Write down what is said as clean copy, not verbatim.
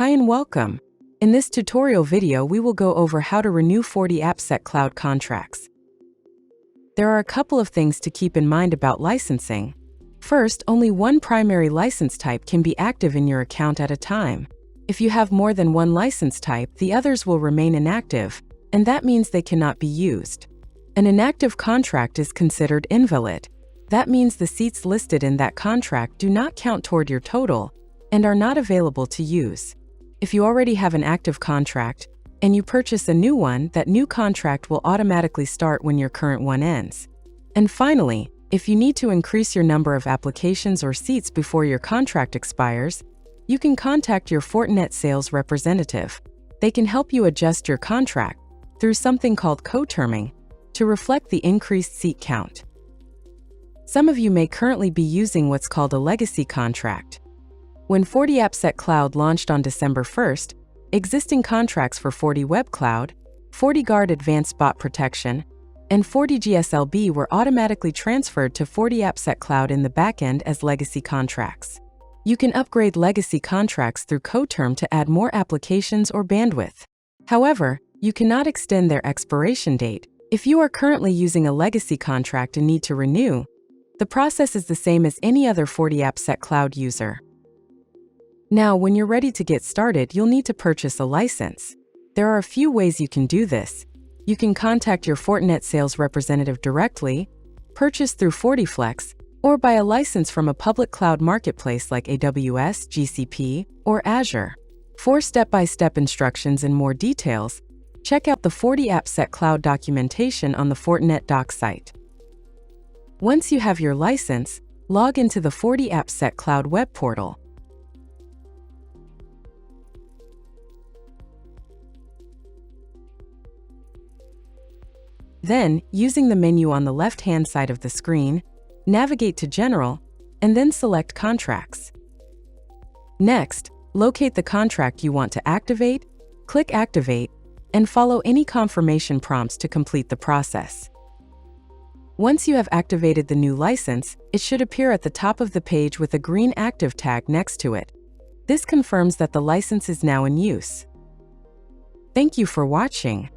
Hi and welcome. In this tutorial video, we will go over how to renew FortiAppSec Cloud contracts. There are a couple of things to keep in mind about licensing. First, only one primary license type can be active in your account at a time. If you have more than one license type, the others will remain inactive, and that means they cannot be used. An inactive contract is considered invalid. That means the seats listed in that contract do not count toward your total and are not available to use. If you already have an active contract and you purchase a new one, that new contract will automatically start when your current one ends. And finally, if you need to increase your number of applications or seats before your contract expires, you can contact your Fortinet sales representative. They can help you adjust your contract through something called co-terming to reflect the increased seat count. Some of you may currently be using what's called a legacy contract. When FortiAppSec Cloud launched on December 1st, existing contracts for FortiWeb Cloud, FortiGuard Advanced Bot Protection, and FortiGSLB were automatically transferred to FortiAppSec Cloud in the backend as legacy contracts. You can upgrade legacy contracts through co-term to add more applications or bandwidth. However, you cannot extend their expiration date. If you are currently using a legacy contract and need to renew, the process is the same as any other FortiAppSec Cloud user. Now, when you're ready to get started, you'll need to purchase a license. There are a few ways you can do this. You can contact your Fortinet sales representative directly, purchase through FortiFlex, or buy a license from a public cloud marketplace like AWS, GCP, or Azure. For step-by-step instructions and more details, check out the FortiAppSec Cloud documentation on the Fortinet doc site. Once you have your license, log into the FortiAppSec Cloud web portal. Then, using the menu on the left-hand side of the screen, navigate to General, and then select Contracts. Next, locate the contract you want to activate, click Activate, and follow any confirmation prompts to complete the process. Once you have activated the new license, it should appear at the top of the page with a green Active tag next to it. This confirms that the license is now in use. Thank you for watching.